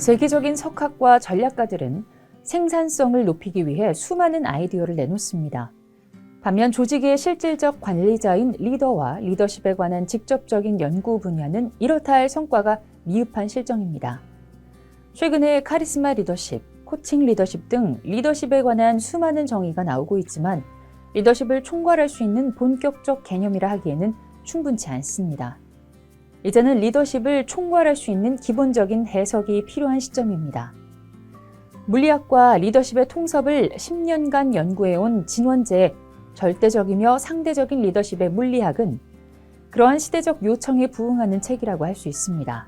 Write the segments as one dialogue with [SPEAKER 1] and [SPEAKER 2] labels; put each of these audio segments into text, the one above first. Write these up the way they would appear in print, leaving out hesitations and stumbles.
[SPEAKER 1] 세계적인 석학과 전략가들은 생산성을 높이기 위해 수많은 아이디어를 내놓습니다. 반면 조직의 실질적 관리자인 리더와 리더십에 관한 직접적인 연구 분야는 이렇다 할 성과가 미흡한 실정입니다. 최근에 카리스마 리더십, 코칭 리더십 등 리더십에 관한 수많은 정의가 나오고 있지만 리더십을 총괄할 수 있는 본격적 개념이라 하기에는 충분치 않습니다. 이제는 리더십을 총괄할 수 있는 기본적인 해석이 필요한 시점입니다. 물리학과 리더십의 통섭을 10년간 연구해온 진원재의 절대적이며 상대적인 리더십의 물리학은 그러한 시대적 요청에 부응하는 책이라고 할 수 있습니다.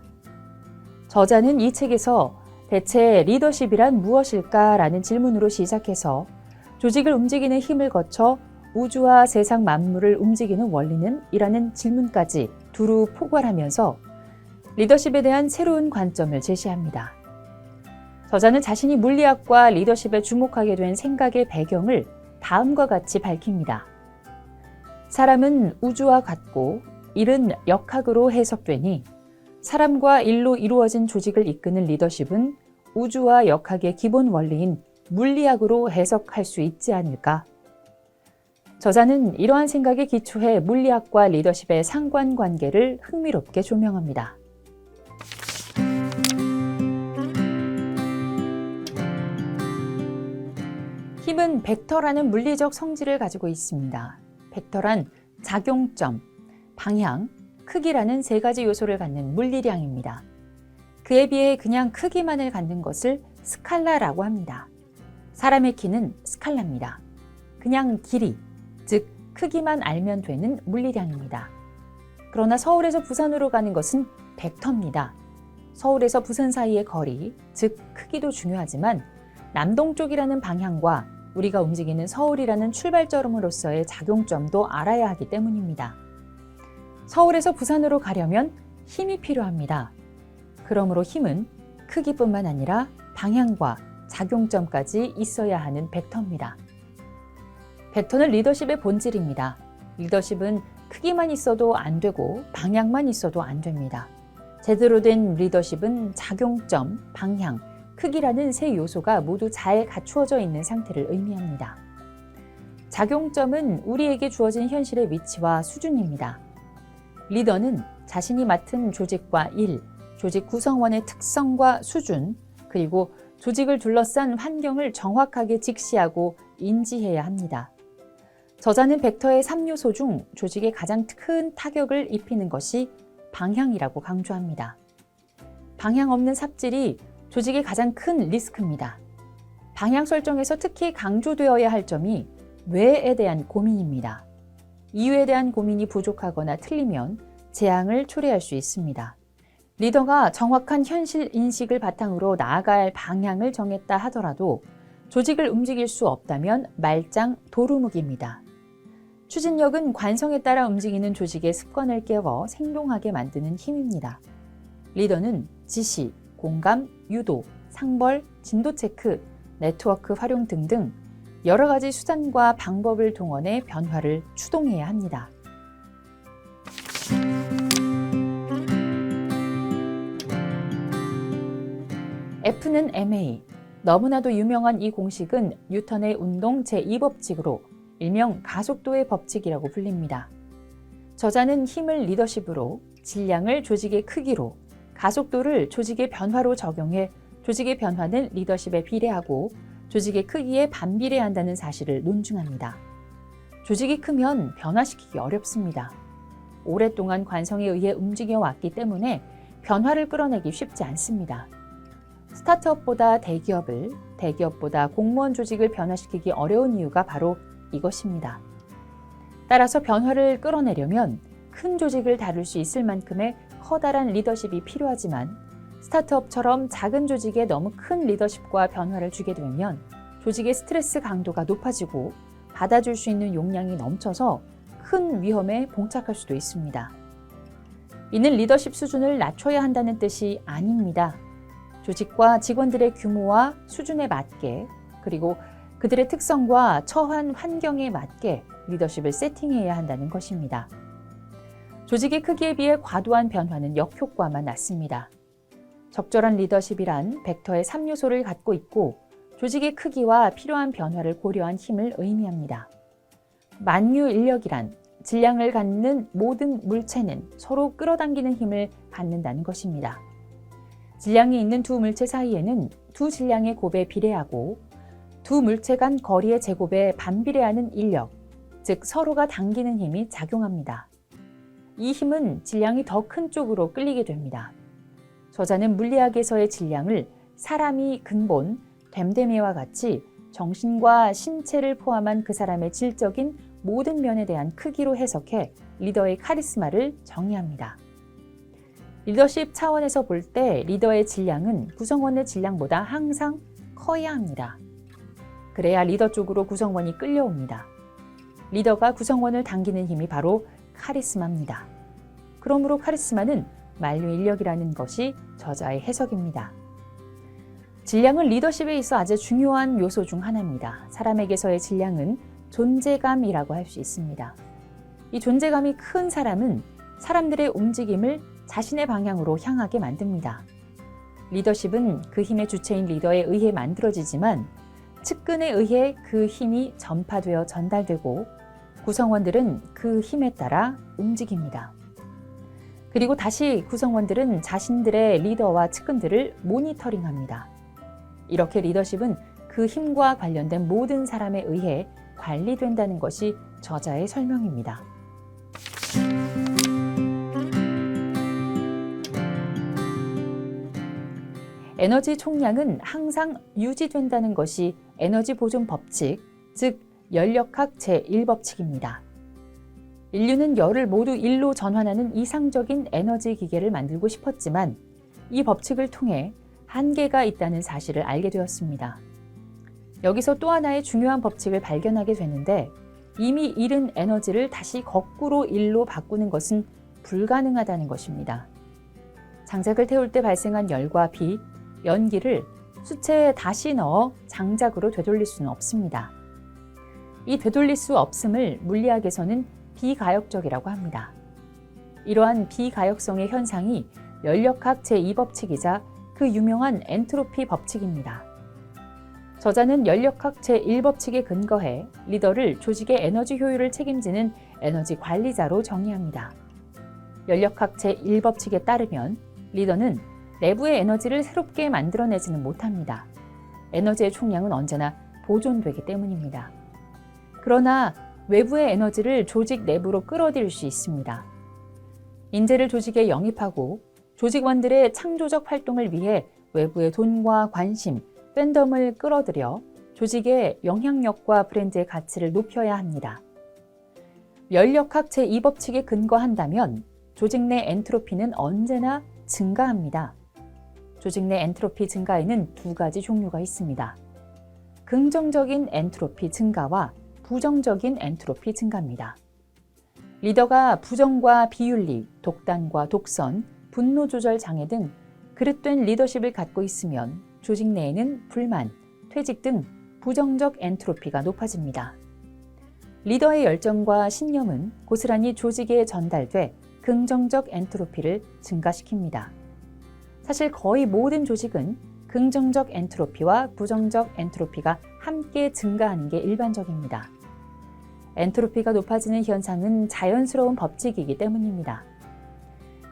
[SPEAKER 1] 저자는 이 책에서 대체 리더십이란 무엇일까라는 질문으로 시작해서 조직을 움직이는 힘을 거쳐 우주와 세상 만물을 움직이는 원리는? 이라는 질문까지 두루 포괄하면서 리더십에 대한 새로운 관점을 제시합니다. 저자는 자신이 물리학과 리더십에 주목하게 된 생각의 배경을 다음과 같이 밝힙니다. 사람은 우주와 같고 일은 역학으로 해석되니 사람과 일로 이루어진 조직을 이끄는 리더십은 우주와 역학의 기본 원리인 물리학으로 해석할 수 있지 않을까? 저자는 이러한 생각에 기초해 물리학과 리더십의 상관관계를 흥미롭게 조명합니다. 힘은 벡터라는 물리적 성질을 가지고 있습니다. 벡터란 작용점, 방향, 크기라는 세 가지 요소를 갖는 물리량입니다. 그에 비해 그냥 크기만을 갖는 것을 스칼라라고 합니다. 사람의 키는 스칼라입니다. 그냥 길이, 즉 크기만 알면 되는 물리량입니다. 그러나 서울에서 부산으로 가는 것은 벡터입니다. 서울에서 부산 사이의 거리, 즉 크기도 중요하지만 남동쪽이라는 방향과 우리가 움직이는 서울이라는 출발점으로서의 작용점도 알아야 하기 때문입니다. 서울에서 부산으로 가려면 힘이 필요합니다. 그러므로 힘은 크기뿐만 아니라 방향과 작용점까지 있어야 하는 벡터입니다. 벡터는 리더십의 본질입니다. 리더십은 크기만 있어도 안 되고 방향만 있어도 안 됩니다. 제대로 된 리더십은 작용점, 방향, 크기라는 세 요소가 모두 잘 갖추어져 있는 상태를 의미합니다. 작용점은 우리에게 주어진 현실의 위치와 수준입니다. 리더는 자신이 맡은 조직과 일, 조직 구성원의 특성과 수준, 그리고 조직을 둘러싼 환경을 정확하게 직시하고 인지해야 합니다. 저자는 벡터의 3요소 중 조직에 가장 큰 타격을 입히는 것이 방향이라고 강조합니다. 방향 없는 삽질이 조직의 가장 큰 리스크입니다. 방향 설정에서 특히 강조되어야 할 점이 왜에 대한 고민입니다. 이유에 대한 고민이 부족하거나 틀리면 재앙을 초래할 수 있습니다. 리더가 정확한 현실 인식을 바탕으로 나아갈 방향을 정했다 하더라도 조직을 움직일 수 없다면 말짱 도루묵입니다. 추진력은 관성에 따라 움직이는 조직의 습관을 깨워 생동하게 만드는 힘입니다. 리더는 지시, 공감, 유도, 상벌, 진도 체크, 네트워크 활용 등등 여러 가지 수단과 방법을 동원해 변화를 추동해야 합니다. F는 ma. 너무나도 유명한 이 공식은 뉴턴의 운동 제2법칙으로 일명 가속도의 법칙이라고 불립니다. 저자는 힘을 리더십으로, 질량을 조직의 크기로, 가속도를 조직의 변화로 적용해 조직의 변화는 리더십에 비례하고 조직의 크기에 반비례한다는 사실을 논증합니다. 조직이 크면 변화시키기 어렵습니다. 오랫동안 관성에 의해 움직여왔기 때문에 변화를 끌어내기 쉽지 않습니다. 스타트업보다 대기업을, 대기업보다 공무원 조직을 변화시키기 어려운 이유가 바로 이것입니다. 따라서 변화를 끌어내려면 큰 조직을 다룰 수 있을 만큼의 커다란 리더십이 필요하지만 스타트업처럼 작은 조직에 너무 큰 리더십과 변화를 주게 되면 조직의 스트레스 강도가 높아지고 받아줄 수 있는 용량이 넘쳐서 큰 위험에 봉착할 수도 있습니다. 이는 리더십 수준을 낮춰야 한다는 뜻이 아닙니다. 조직과 직원들의 규모와 수준에 맞게 그리고 그들의 특성과 처한 환경에 맞게 리더십을 세팅해야 한다는 것입니다. 조직의 크기에 비해 과도한 변화는 역효과만 낳습니다. 적절한 리더십이란 벡터의 3요소를 갖고 있고 조직의 크기와 필요한 변화를 고려한 힘을 의미합니다. 만유인력이란 질량을 갖는 모든 물체는 서로 끌어당기는 힘을 받는다는 것입니다. 질량이 있는 두 물체 사이에는 두 질량의 곱에 비례하고 두 물체 간 거리의 제곱에 반비례하는 인력, 즉 서로가 당기는 힘이 작용합니다. 이 힘은 질량이 더 큰 쪽으로 끌리게 됩니다. 저자는 물리학에서의 질량을 사람이 근본, 됨됨이와 같이 정신과 신체를 포함한 그 사람의 질적인 모든 면에 대한 크기로 해석해 리더의 카리스마를 정의합니다. 리더십 차원에서 볼 때 리더의 질량은 구성원의 질량보다 항상 커야 합니다. 그래야 리더 쪽으로 구성원이 끌려옵니다. 리더가 구성원을 당기는 힘이 바로 카리스마입니다. 그러므로 카리스마는 만유인력이라는 것이 저자의 해석입니다. 질량은 리더십에 있어 아주 중요한 요소 중 하나입니다. 사람에게서의 질량은 존재감이라고 할 수 있습니다. 이 존재감이 큰 사람은 사람들의 움직임을 자신의 방향으로 향하게 만듭니다. 리더십은 그 힘의 주체인 리더에 의해 만들어지지만 측근에 의해 그 힘이 전파되어 전달되고 구성원들은 그 힘에 따라 움직입니다. 그리고 다시 구성원들은 자신들의 리더와 측근들을 모니터링합니다. 이렇게 리더십은 그 힘과 관련된 모든 사람에 의해 관리된다는 것이 저자의 설명입니다. 에너지 총량은 항상 유지된다는 것이 에너지 보존 법칙, 즉 연력학 제1법칙입니다. 인류는 열을 모두 일로 전환하는 이상적인 에너지 기계를 만들고 싶었지만 이 법칙을 통해 한계가 있다는 사실을 알게 되었습니다. 여기서 또 하나의 중요한 법칙을 발견하게 되는데 이미 잃은 에너지를 다시 거꾸로 일로 바꾸는 것은 불가능하다는 것입니다. 장작을 태울 때 발생한 열과 빛, 연기를 수체에 다시 넣어 장작으로 되돌릴 수는 없습니다. 이 되돌릴 수 없음을 물리학에서는 비가역적이라고 합니다. 이러한 비가역성의 현상이 연력학 제2법칙이자 그 유명한 엔트로피 법칙입니다. 저자는 연력학 제1법칙에 근거해 리더를 조직의 에너지 효율을 책임지는 에너지 관리자로 정의합니다. 연력학 제1법칙에 따르면 리더는 내부의 에너지를 새롭게 만들어내지는 못합니다. 에너지의 총량은 언제나 보존되기 때문입니다. 그러나 외부의 에너지를 조직 내부로 끌어들일 수 있습니다. 인재를 조직에 영입하고 조직원들의 창조적 활동을 위해 외부의 돈과 관심, 팬덤을 끌어들여 조직의 영향력과 브랜드의 가치를 높여야 합니다. 연력학 제2법칙에 근거한다면 조직 내 엔트로피는 언제나 증가합니다. 조직 내 엔트로피 증가에는 두 가지 종류가 있습니다. 긍정적인 엔트로피 증가와 부정적인 엔트로피 증가입니다. 리더가 부정과 비윤리, 독단과 독선, 분노 조절 장애 등 그릇된 리더십을 갖고 있으면 조직 내에는 불만, 퇴직 등 부정적 엔트로피가 높아집니다. 리더의 열정과 신념은 고스란히 조직에 전달돼 긍정적 엔트로피를 증가시킵니다. 사실 거의 모든 조직은 긍정적 엔트로피와 부정적 엔트로피가 함께 증가하는 게 일반적입니다. 엔트로피가 높아지는 현상은 자연스러운 법칙이기 때문입니다.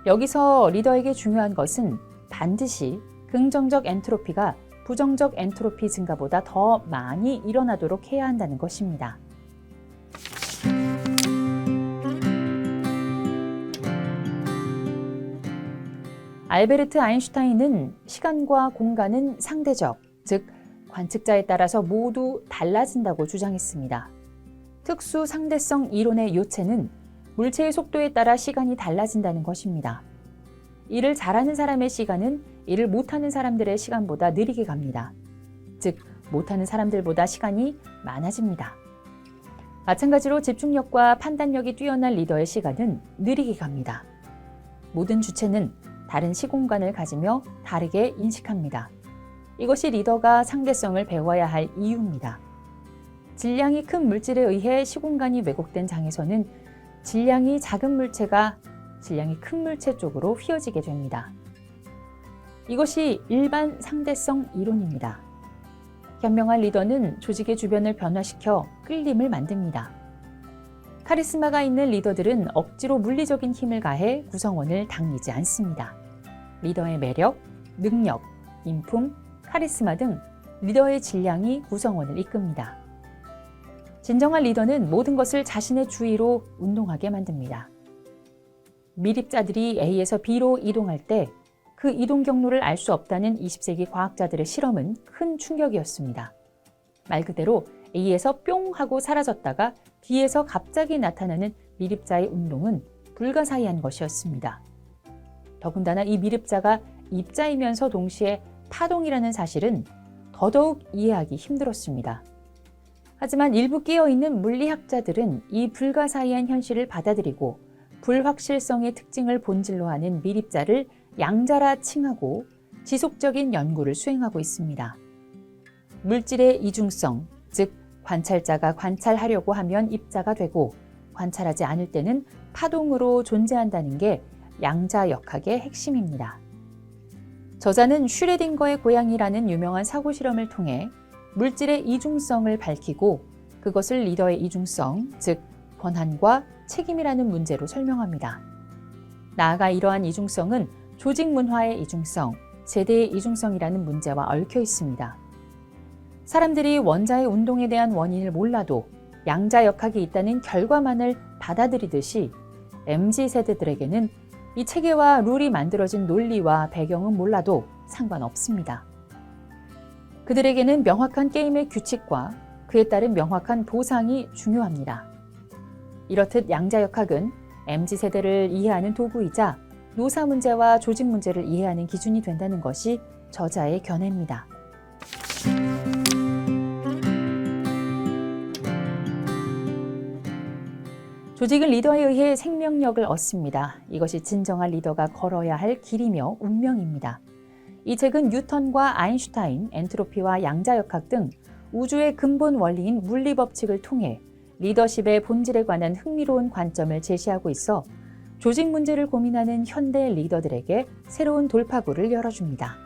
[SPEAKER 1] 여기서 리더에게 중요한 것은 반드시 긍정적 엔트로피가 부정적 엔트로피 증가보다 더 많이 일어나도록 해야 한다는 것입니다. 알베르트 아인슈타인은 시간과 공간은 상대적, 즉 관측자에 따라서 모두 달라진다고 주장했습니다. 특수 상대성 이론의 요체는 물체의 속도에 따라 시간이 달라진다는 것입니다. 일을 잘하는 사람의 시간은 일을 못하는 사람들의 시간보다 느리게 갑니다. 즉, 못하는 사람들보다 시간이 많아집니다. 마찬가지로 집중력과 판단력이 뛰어난 리더의 시간은 느리게 갑니다. 모든 주체는 다른 시공간을 가지며 다르게 인식합니다. 이것이 리더가 상대성을 배워야 할 이유입니다. 질량이 큰 물질에 의해 시공간이 왜곡된 장에서는 질량이 작은 물체가 질량이 큰 물체 쪽으로 휘어지게 됩니다. 이것이 일반 상대성 이론입니다. 현명한 리더는 조직의 주변을 변화시켜 끌림을 만듭니다. 카리스마가 있는 리더들은 억지로 물리적인 힘을 가해 구성원을 당기지 않습니다. 리더의 매력, 능력, 인품, 카리스마 등 리더의 질량이 구성원을 이끕니다. 진정한 리더는 모든 것을 자신의 주위로 운동하게 만듭니다. 미립자들이 A에서 B로 이동할 때 그 이동 경로를 알 수 없다는 20세기 과학자들의 실험은 큰 충격이었습니다. 말 그대로 A에서 뿅 하고 사라졌다가 B에서 갑자기 나타나는 미립자의 운동은 불가사의한 것이었습니다. 더군다나 이 미립자가 입자이면서 동시에 파동이라는 사실은 더더욱 이해하기 힘들었습니다. 하지만 일부 깨어있는 물리학자들은 이 불가사의한 현실을 받아들이고 불확실성의 특징을 본질로 하는 미립자를 양자라 칭하고 지속적인 연구를 수행하고 있습니다. 물질의 이중성, 즉 관찰자가 관찰하려고 하면 입자가 되고 관찰하지 않을 때는 파동으로 존재한다는 게 양자역학의 핵심입니다. 저자는 슈레딩거의 고양이라는 유명한 사고 실험을 통해 물질의 이중성을 밝히고 그것을 리더의 이중성, 즉 권한과 책임이라는 문제로 설명합니다. 나아가 이러한 이중성은 조직 문화의 이중성, 세대의 이중성이라는 문제와 얽혀 있습니다. 사람들이 원자의 운동에 대한 원인을 몰라도 양자역학이 있다는 결과만을 받아들이듯이 MZ세대들에게는 이 체계와 룰이 만들어진 논리와 배경은 몰라도 상관없습니다. 그들에게는 명확한 게임의 규칙과 그에 따른 명확한 보상이 중요합니다. 이렇듯 양자역학은 MZ세대를 이해하는 도구이자 노사 문제와 조직 문제를 이해하는 기준이 된다는 것이 저자의 견해입니다. 조직은 리더에 의해 생명력을 얻습니다. 이것이 진정한 리더가 걸어야 할 길이며 운명입니다. 이 책은 뉴턴과 아인슈타인, 엔트로피와 양자역학 등 우주의 근본 원리인 물리법칙을 통해 리더십의 본질에 관한 흥미로운 관점을 제시하고 있어 조직 문제를 고민하는 현대 리더들에게 새로운 돌파구를 열어줍니다.